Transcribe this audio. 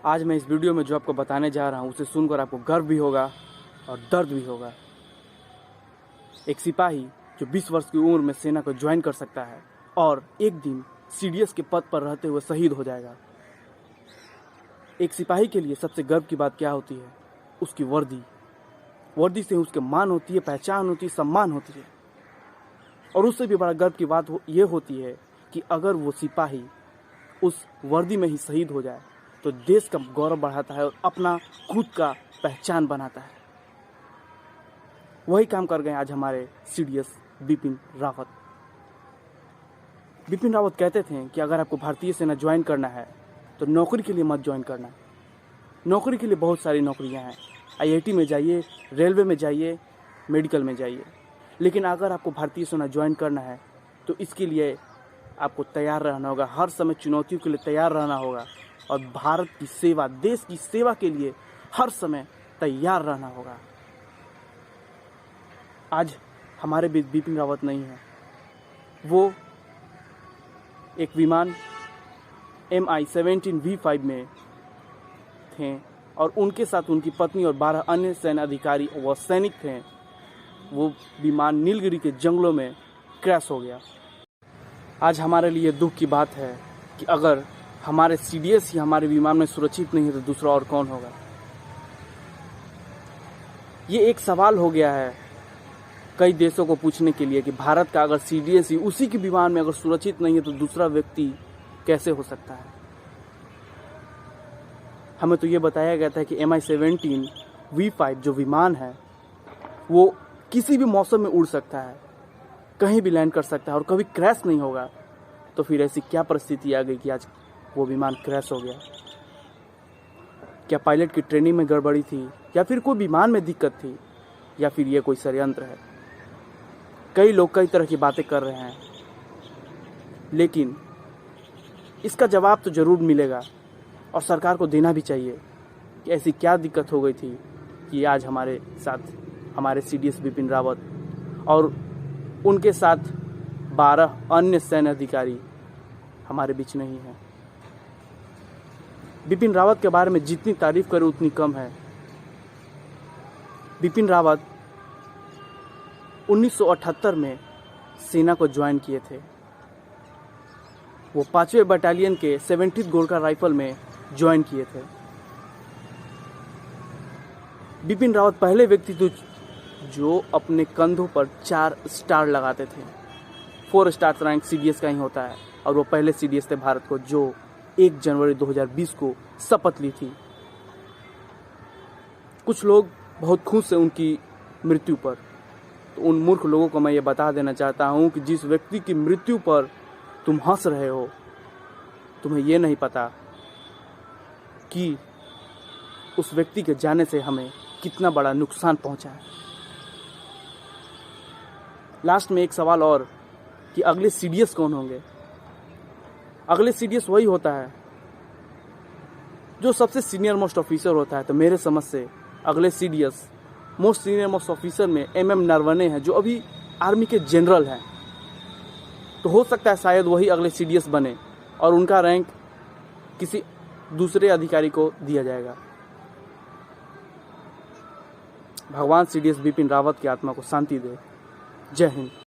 आज मैं इस वीडियो में जो आपको बताने जा रहा हूँ उसे सुनकर आपको गर्व भी होगा और दर्द भी होगा। एक सिपाही जो 20 वर्ष की उम्र में सेना को ज्वाइन कर सकता है और एक दिन सीडीएस के पद पर रहते हुए शहीद हो जाएगा। एक सिपाही के लिए सबसे गर्व की बात क्या होती है? उसकी वर्दी। वर्दी से उसके मान होती है, पहचान होती है, सम्मान होती है। और उससे भी बड़ा गर्व की बात ये होती है कि अगर वो सिपाही उस वर्दी में ही शहीद हो जाए तो देश का गौरव बढ़ाता है और अपना खुद का पहचान बनाता है। वही काम कर गए आज हमारे सीडीएस बिपिन रावत। बिपिन रावत कहते थे कि अगर आपको भारतीय सेना ज्वाइन करना है तो नौकरी के लिए मत ज्वाइन करना। नौकरी के लिए बहुत सारी नौकरियां हैं। आईआईटी में जाइए, रेलवे में जाइए, मेडिकल में जाइए, लेकिन अगर आपको भारतीय सेना ज्वाइन करना है तो इसके लिए आपको तैयार रहना होगा। हर समय चुनौतियों के लिए तैयार रहना होगा और भारत की सेवा, देश की सेवा के लिए हर समय तैयार रहना होगा। आज हमारे बीच बिपिन रावत नहीं है। वो एक विमान MI-17 V5 में थे और उनके साथ उनकी पत्नी और 12 अन्य सैन्य अधिकारी व सैनिक थे। वो विमान नीलगिरी के जंगलों में क्रैश हो गया। आज हमारे लिए दुख की बात है कि अगर हमारे सीडीएस ही हमारे विमान में सुरक्षित नहीं है तो दूसरा और कौन होगा? ये एक सवाल हो गया है कई देशों को पूछने के लिए कि भारत का अगर सीडीएस ही उसी के विमान में अगर सुरक्षित नहीं है तो दूसरा व्यक्ति कैसे हो सकता है? हमें तो ये बताया गया था कि MI-17 V5 जो विमान है वो किसी भी मौसम में उड़ सकता है, कहीं भी लैंड कर सकता है और कभी क्रैश नहीं होगा। तो फिर ऐसी क्या परिस्थिति आ गई कि आज वो विमान क्रैश हो गया? क्या पायलट की ट्रेनिंग में गड़बड़ी थी, या फिर कोई विमान में दिक्कत थी, या फिर ये कोई षड्यंत्र है? कई लोग कई तरह की बातें कर रहे हैं, लेकिन इसका जवाब तो जरूर मिलेगा और सरकार को देना भी चाहिए कि ऐसी क्या दिक्कत हो गई थी कि आज हमारे साथ हमारे सीडीएस बिपिन रावत और उनके साथ 12 अन्य सैन्य अधिकारी हमारे बीच नहीं हैं। बिपिन रावत के बारे में जितनी तारीफ करें उतनी कम है। बिपिन रावत 1978 में सेना को ज्वाइन किए थे। वो 5वें बटालियन के 70th गोरखा राइफल में ज्वाइन किए थे। बिपिन रावत पहले व्यक्ति थे जो अपने कंधों पर 4 स्टार लगाते थे। 4 स्टार रैंक सीडीएस का ही होता है और वो पहले सीडीएस थे भारत को जो 1 जनवरी 2020 को शपथ ली थी। कुछ लोग बहुत खुश हैं उनकी मृत्यु पर। तो उन मूर्ख लोगों को मैं ये बता देना चाहता हूँ कि जिस व्यक्ति की मृत्यु पर तुम हंस रहे हो, तुम्हें ये नहीं पता कि उस व्यक्ति के जाने से हमें कितना बड़ा नुकसान पहुंचा है। लास्ट में एक सवाल और कि अगले सीडीएस कौन होंगे? अगले सीडीएस वही होता है जो सबसे सीनियर मोस्ट ऑफिसर होता है। तो मेरे समझ से अगले CDS most senior most officer में MM नरवणे हैं जो अभी आर्मी के जनरल हैं। तो हो सकता है शायद वही अगले सीडीएस बने और उनका रैंक किसी दूसरे अधिकारी को दिया जाएगा। भगवान सीडीएस बिपिन रावत की आत्मा को शांति दे। जय हिंद।